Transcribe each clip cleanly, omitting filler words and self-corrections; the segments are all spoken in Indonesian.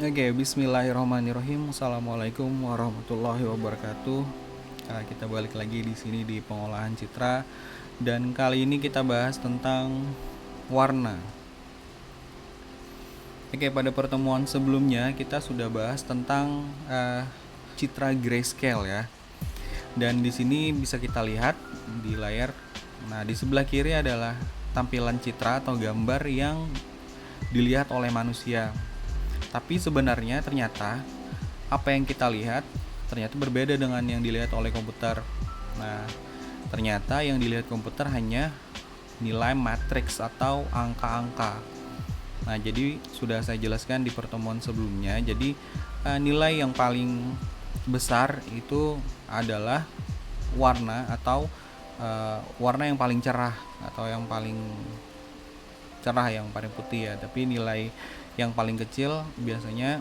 Oke, bismillahirrahmanirrahim. Assalamualaikum warahmatullahi wabarakatuh. Kita balik lagi di sini di pengolahan citra, dan kali ini kita bahas tentang warna. Oke, pada pertemuan sebelumnya kita sudah bahas tentang citra grayscale ya. Dan di sini bisa kita lihat di layar. Nah, di sebelah kiri adalah tampilan citra atau gambar yang dilihat oleh manusia. Tapi sebenarnya ternyata apa yang kita lihat ternyata berbeda dengan yang dilihat oleh komputer. Nah, ternyata yang dilihat komputer hanya nilai matriks atau angka-angka. Nah, jadi sudah saya jelaskan di pertemuan sebelumnya. Jadi nilai yang paling besar itu adalah warna atau warna yang paling cerah atau yang paling cerah, yang paling putih ya. Tapi nilai yang paling kecil biasanya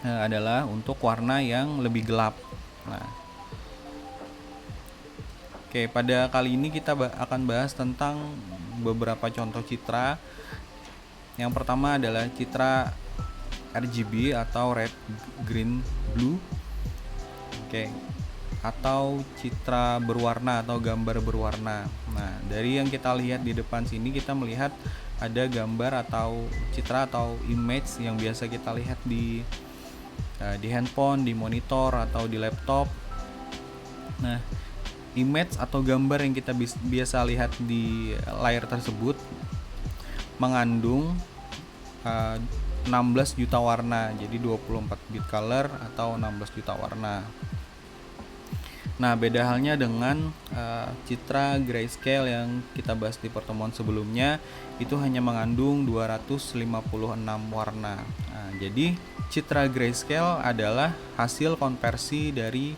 adalah untuk warna yang lebih gelap. Nah, oke, pada kali ini kita akan bahas tentang beberapa contoh citra. Yang pertama adalah citra RGB atau red, green, blue. Oke, atau citra berwarna atau gambar berwarna. Nah, dari yang kita lihat di depan sini kita melihat ada gambar atau citra atau image yang biasa kita lihat di handphone, di monitor atau di laptop. Nah, image atau gambar yang kita biasa lihat di layar tersebut mengandung 16 juta warna. Jadi 24 bit color atau 16 juta warna. Nah, beda halnya dengan citra grayscale yang kita bahas di pertemuan sebelumnya, itu hanya mengandung 256 warna. Nah, jadi citra grayscale adalah hasil konversi dari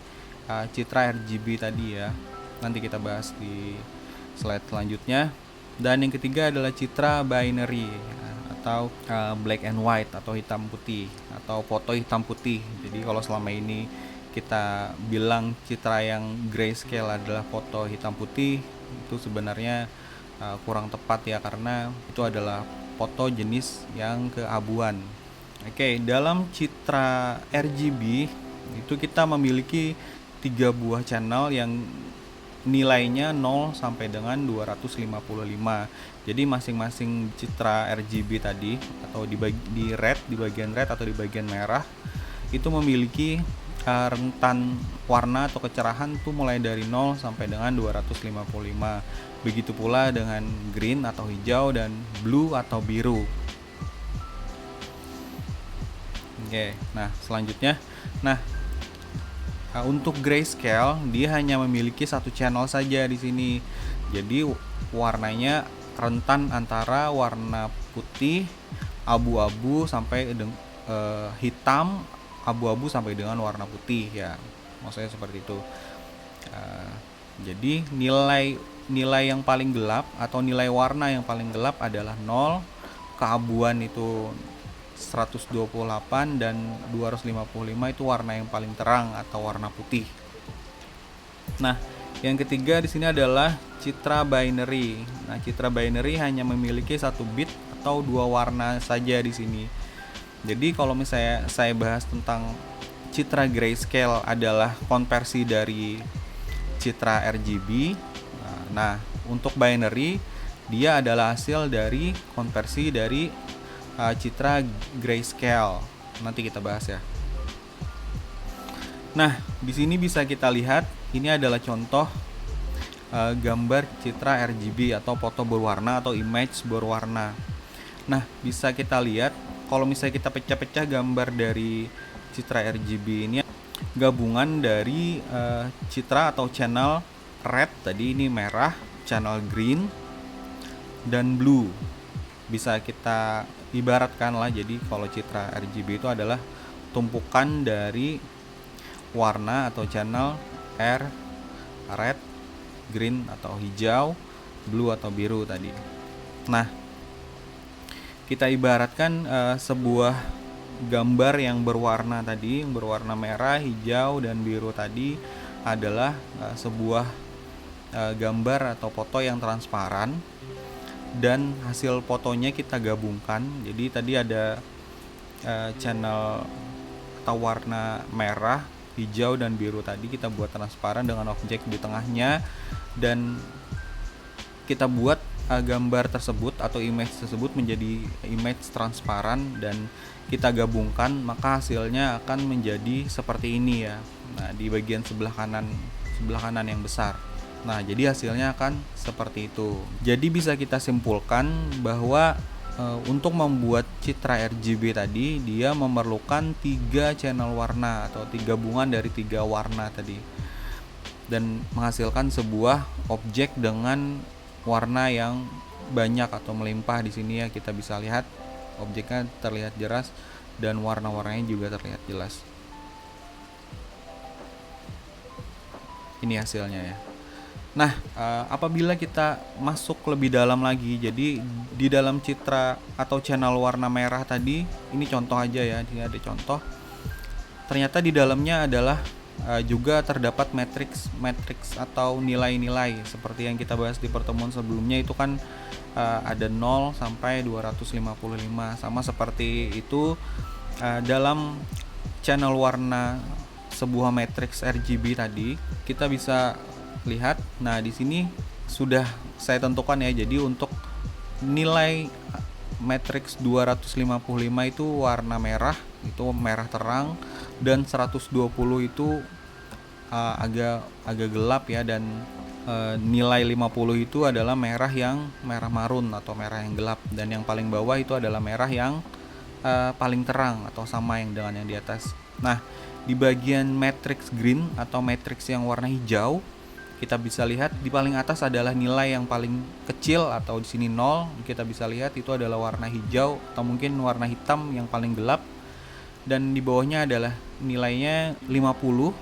citra RGB tadi ya. Nanti kita bahas di slide selanjutnya. Dan yang ketiga adalah citra binary atau black and white atau hitam putih atau foto hitam putih. Jadi kalau selama ini kita bilang citra yang grayscale adalah foto hitam putih, itu sebenarnya kurang tepat ya, karena itu adalah foto jenis yang keabuan. Oke, dalam citra RGB itu kita memiliki 3 buah channel yang nilainya 0 sampai dengan 255. Jadi masing-masing citra RGB tadi atau di bagian red atau di bagian merah itu memiliki rentan warna atau kecerahan tuh mulai dari 0 sampai dengan 255. Begitu pula dengan green atau hijau dan blue atau biru. Oke, nah selanjutnya, untuk grayscale dia hanya memiliki satu channel saja di sini. Jadi warnanya rentan antara warna putih, abu-abu sampai hitam, abu-abu sampai dengan warna putih ya, maksudnya seperti itu. Jadi nilai yang paling gelap atau nilai warna yang paling gelap adalah 0, keabuan itu 128, dan 255 itu warna yang paling terang atau warna putih. Nah, yang ketiga di sini adalah citra binary. Nah, citra binary hanya memiliki 1 bit atau 2 warna saja di sini. Jadi kalau misalnya saya bahas tentang citra grayscale adalah konversi dari citra RGB. Nah, untuk binary dia adalah hasil dari konversi dari citra grayscale. Nanti kita bahas ya. Nah, di sini bisa kita lihat ini adalah contoh gambar citra RGB atau foto berwarna atau image berwarna. Nah, bisa kita lihat kalau misalnya kita pecah-pecah gambar dari citra RGB ini, gabungan dari citra atau channel red tadi, ini merah, channel green, dan blue. Bisa kita ibaratkan lah, jadi kalau citra RGB itu adalah tumpukan dari warna atau channel red, green atau hijau, blue atau biru tadi. Nah, kita ibaratkan sebuah gambar yang berwarna tadi, yang berwarna merah, hijau, dan biru tadi adalah sebuah gambar atau foto yang transparan dan hasil fotonya kita gabungkan. Jadi tadi ada channel atau warna merah, hijau, dan biru tadi kita buat transparan dengan objek di tengahnya, dan kita buat gambar tersebut atau image tersebut menjadi image transparan dan kita gabungkan, maka hasilnya akan menjadi seperti ini ya. Nah, di bagian sebelah kanan yang besar. Nah, jadi hasilnya akan seperti itu. Jadi bisa kita simpulkan bahwa untuk membuat citra RGB tadi, dia memerlukan 3 channel warna atau 3 gabungan dari 3 warna tadi, dan menghasilkan sebuah objek dengan warna yang banyak atau melimpah. Di sini ya kita bisa lihat objeknya terlihat jelas dan warna-warnanya juga terlihat jelas. Ini hasilnya ya. Nah, apabila kita masuk lebih dalam lagi, jadi di dalam citra atau channel warna merah tadi, ini contoh aja ya, ini ada contoh. Ternyata di dalamnya adalah juga terdapat matriks atau nilai-nilai seperti yang kita bahas di pertemuan sebelumnya. Itu kan ada 0 sampai 255, sama seperti itu dalam channel warna sebuah matriks RGB tadi kita bisa lihat. Nah, di sini sudah saya tentukan ya. Jadi untuk nilai matriks 255 itu warna merah, itu merah terang, dan 120 itu agak gelap ya, dan nilai 50 itu adalah merah yang merah marun atau merah yang gelap, dan yang paling bawah itu adalah merah yang paling terang atau sama yang dengan yang di atas. Nah, di bagian matrix green atau matrix yang warna hijau, kita bisa lihat di paling atas adalah nilai yang paling kecil atau di sini 0. Kita bisa lihat itu adalah warna hijau atau mungkin warna hitam yang paling gelap, dan di bawahnya adalah nilainya 50.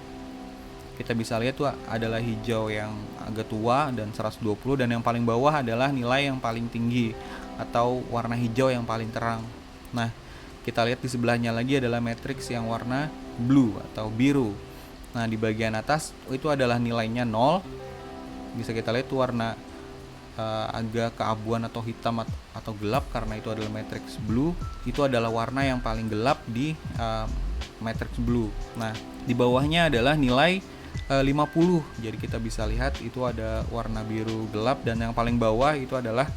Kita bisa lihat itu adalah hijau yang agak tua dan 120, dan yang paling bawah adalah nilai yang paling tinggi atau warna hijau yang paling terang. Nah, kita lihat di sebelahnya lagi adalah matriks yang warna blue atau biru. Nah, di bagian atas itu adalah nilainya 0. Bisa kita lihat itu warna agak keabuan atau hitam atau gelap karena itu adalah matriks blue. Itu adalah warna yang paling gelap di matriks blue. Nah, di bawahnya adalah nilai 50. Jadi kita bisa lihat itu ada warna biru gelap, dan yang paling bawah itu adalah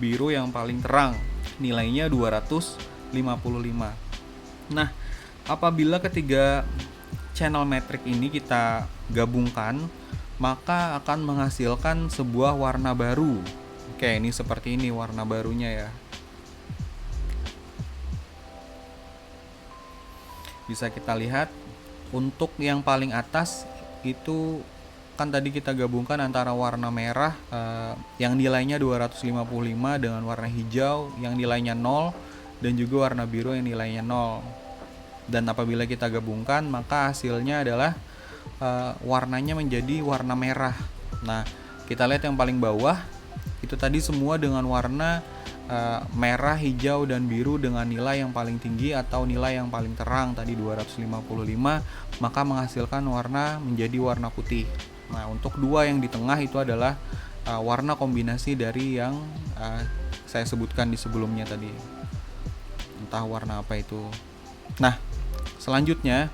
biru yang paling terang. Nilainya 255. Nah, apabila ketiga channel metrik ini kita gabungkan, maka akan menghasilkan sebuah warna baru. Oke, ini seperti ini warna barunya ya. Bisa kita lihat untuk yang paling atas itu kan tadi kita gabungkan antara warna merah yang nilainya 255 dengan warna hijau yang nilainya 0, dan juga warna biru yang nilainya 0. Dan apabila kita gabungkan, maka hasilnya adalah warnanya menjadi warna merah. Nah, kita lihat yang paling bawah itu tadi semua dengan warna merah, hijau, dan biru dengan nilai yang paling tinggi atau nilai yang paling terang tadi 255, maka menghasilkan warna menjadi warna putih. Nah, untuk dua yang di tengah itu adalah warna kombinasi dari yang saya sebutkan di sebelumnya tadi, entah warna apa itu. Nah, selanjutnya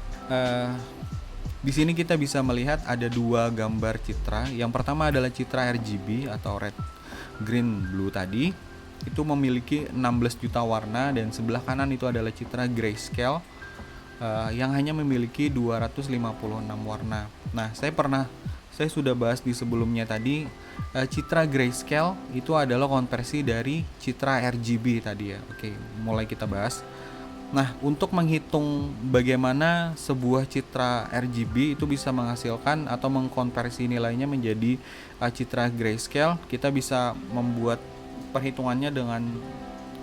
di sini kita bisa melihat ada dua gambar citra. Yang pertama adalah citra RGB atau red, green, blue tadi. Itu memiliki 16 juta warna, dan sebelah kanan itu adalah citra grayscale yang hanya memiliki 256 warna. Nah, saya sudah bahas di sebelumnya tadi, citra grayscale itu adalah konversi dari citra RGB tadi ya. Oke, mulai kita bahas. Nah, untuk menghitung bagaimana sebuah citra RGB itu bisa menghasilkan atau mengkonversi nilainya menjadi citra grayscale, kita bisa membuat perhitungannya dengan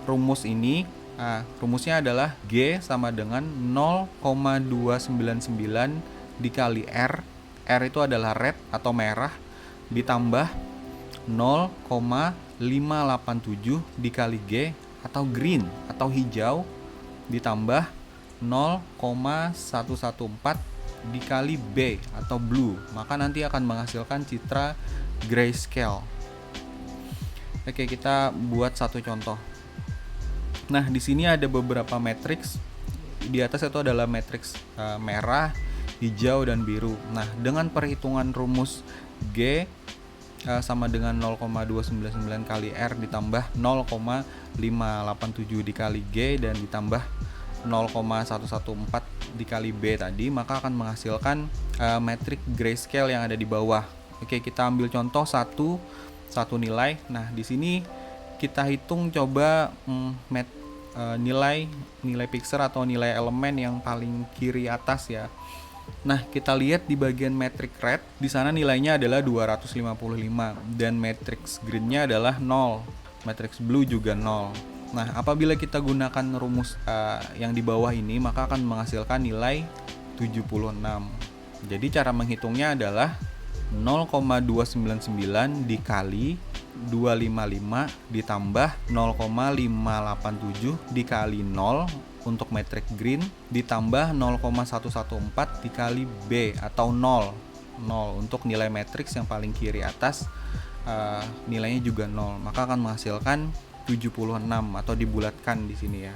rumus ini. Rumusnya adalah G sama dengan 0,299 dikali R. R itu adalah red atau merah, ditambah 0,587 dikali G atau green atau hijau, ditambah 0,114 dikali B atau blue, maka nanti akan menghasilkan citra grayscale. Oke, kita buat satu contoh. Nah, di sini ada beberapa matriks. Di atas itu adalah matriks merah, hijau, dan biru. Nah, dengan perhitungan rumus G sama dengan 0,299 kali R ditambah 0,587 dikali G dan ditambah 0,114 dikali B tadi, maka akan menghasilkan metrik grayscale yang ada di bawah. Oke, kita ambil contoh satu nilai. Nah, di sini kita hitung coba nilai pixel atau nilai elemen yang paling kiri atas ya. Nah, kita lihat di bagian metric red, di sana nilainya adalah 255 dan matrix green-nya adalah 0. Matrix blue juga 0. Nah, apabila kita gunakan rumus yang di bawah ini, maka akan menghasilkan nilai 76. Jadi cara menghitungnya adalah 0,299 dikali 255 ditambah 0,587 dikali 0 untuk metrik green ditambah 0,114 dikali B atau 0 untuk nilai matriks yang paling kiri atas, nilainya juga 0, maka akan menghasilkan 76 atau dibulatkan di sini ya.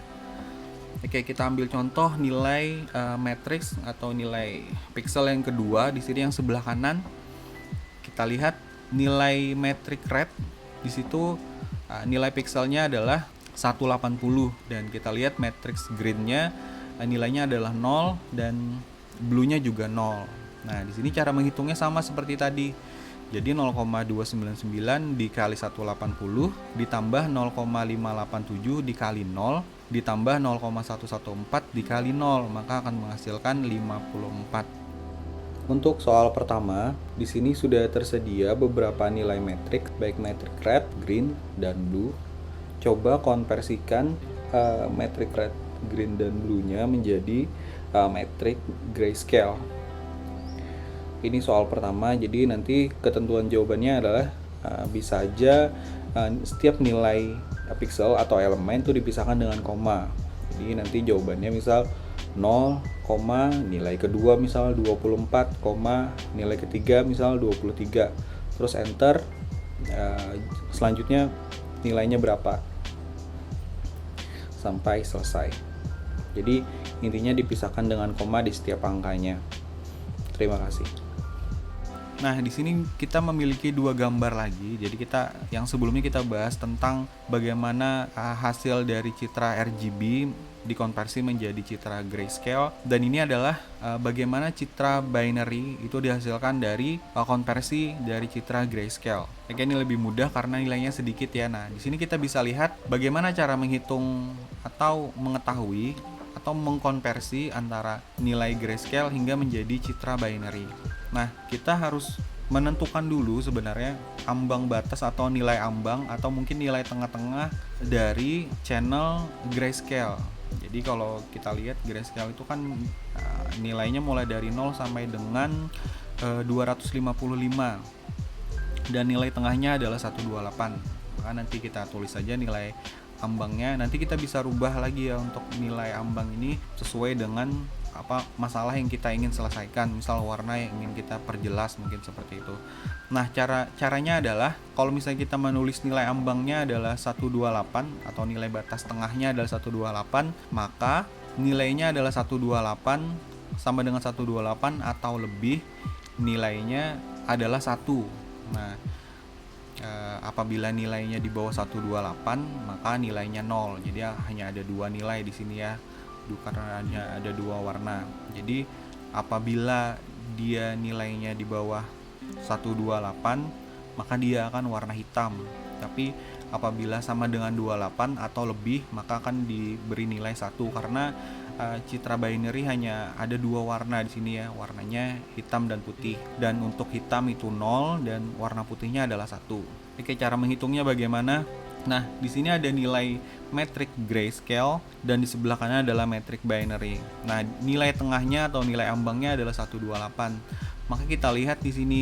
Oke, kita ambil contoh nilai matriks atau nilai pixel yang kedua. Di sini yang sebelah kanan kita lihat nilai metrik red. Di situ nilai pixelnya adalah 180 dan kita lihat matrix green-nya nilainya adalah 0 dan blue-nya juga 0. Nah, di sini cara menghitungnya sama seperti tadi. Jadi 0,299 dikali 180 ditambah 0,587 dikali 0 ditambah 0,114 dikali 0, maka akan menghasilkan 54. Untuk soal pertama, di sini sudah tersedia beberapa nilai metrik, baik metrik red, green, dan blue. Coba konversikan metrik red, green, dan blue-nya menjadi metrik grayscale. Ini soal pertama, jadi nanti ketentuan jawabannya adalah bisa aja setiap nilai pixel atau elemen itu dipisahkan dengan koma. Jadi nanti jawabannya misal 0, nilai kedua misal 24, nilai ketiga misal 23. Terus enter, selanjutnya nilainya berapa sampai selesai. Jadi intinya dipisahkan dengan koma di setiap angkanya. Terima kasih. Nah, di sini kita memiliki dua gambar lagi. Jadi yang sebelumnya kita bahas tentang bagaimana hasil dari citra RGB dikonversi menjadi citra grayscale, dan ini adalah bagaimana citra binary itu dihasilkan dari konversi dari citra grayscale. Oke, ini lebih mudah karena nilainya sedikit ya. Nah, di sini kita bisa lihat bagaimana cara menghitung atau mengetahui atau mengkonversi antara nilai grayscale hingga menjadi citra binary. Nah, kita harus menentukan dulu sebenarnya ambang batas atau nilai ambang atau mungkin nilai tengah-tengah dari channel grayscale. Jadi kalau kita lihat grayscale itu kan nilainya mulai dari 0 sampai dengan 255 dan nilai tengahnya adalah 128. Maka nanti kita tulis saja nilai ambangnya. Nanti kita bisa rubah lagi ya untuk nilai ambang ini sesuai dengan masalah yang kita ingin selesaikan, misal warna yang ingin kita perjelas, mungkin seperti itu. Nah, caranya adalah kalau misalnya kita menulis nilai ambangnya adalah 128 atau nilai batas tengahnya adalah 128, maka nilainya adalah 128 sama dengan 128 atau lebih, nilainya adalah 1. Nah, apabila nilainya di bawah 128 maka nilainya 0. Jadi hanya ada dua nilai di sini ya, karena ada dua warna. Jadi apabila dia nilainya di bawah 128 maka dia akan warna hitam. Tapi apabila sama dengan 28 atau lebih maka akan diberi nilai 1 karena citra binary hanya ada dua warna di sini ya, warnanya hitam dan putih. Dan untuk hitam itu 0 dan warna putihnya adalah 1. Oke, cara menghitungnya bagaimana? Nah, di sini ada nilai metrik grayscale dan di sebelah kanan adalah metrik binary. Nah, nilai tengahnya atau nilai ambangnya adalah 128. Maka kita lihat di sini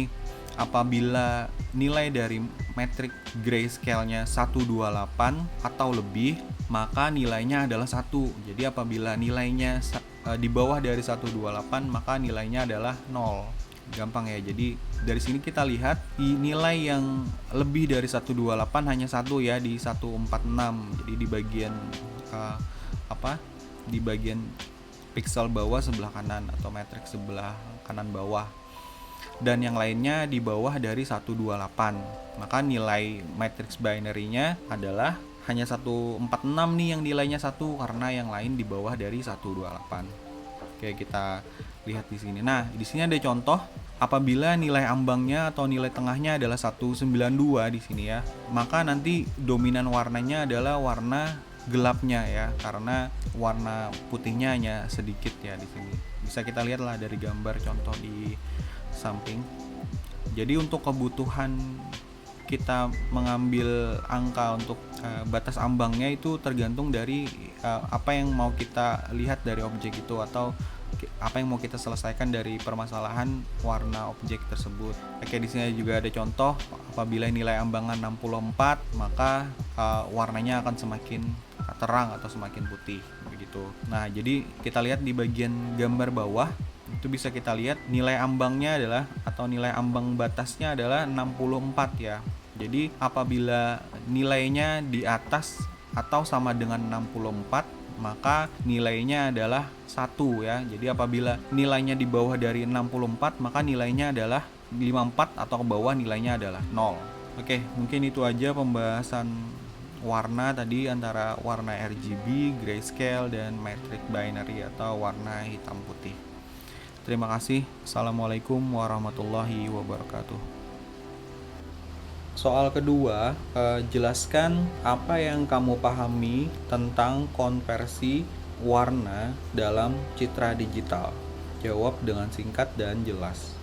apabila nilai dari metrik grayscale-nya 128 atau lebih, maka nilainya adalah 1. Jadi apabila nilainya di bawah dari 128 maka nilainya adalah 0. gampang ya. Jadi dari sini kita lihat di nilai yang lebih dari 128 hanya satu ya, di 146. Jadi di bagian di bagian pixel bawah sebelah kanan atau matriks sebelah kanan bawah. Dan yang lainnya di bawah dari 128. Maka nilai matriks binary-nya adalah hanya 146 nih yang nilainya 1, karena yang lain di bawah dari 128. Oke, kita lihat di sini. Nah, di sini ada contoh apabila nilai ambangnya atau nilai tengahnya adalah 192 di sini ya. Maka nanti dominan warnanya adalah warna gelapnya ya, karena warna putihnya hanya sedikit ya di sini. Bisa kita lihat lah dari gambar contoh di samping. Jadi untuk kebutuhan kita mengambil angka untuk batas ambangnya itu tergantung dari apa yang mau kita lihat dari objek itu, atau apa yang mau kita selesaikan dari permasalahan warna objek tersebut. Oke, di sini juga ada contoh apabila nilai ambangan 64, maka warnanya akan semakin terang atau semakin putih begitu. Nah, jadi kita lihat di bagian gambar bawah itu bisa kita lihat nilai ambangnya adalah, atau nilai ambang batasnya adalah 64 ya. Jadi apabila nilainya di atas atau sama dengan 64, maka nilainya adalah 1 ya. Jadi apabila nilainya di bawah dari 64, maka nilainya adalah 54, atau ke bawah nilainya adalah 0. Oke, mungkin itu aja pembahasan warna tadi, antara warna RGB, grayscale, dan matrix binary atau warna hitam putih. Terima kasih. Assalamualaikum warahmatullahi wabarakatuh. Soal kedua, jelaskan apa yang kamu pahami tentang konversi warna dalam citra digital. Jawab dengan singkat dan jelas.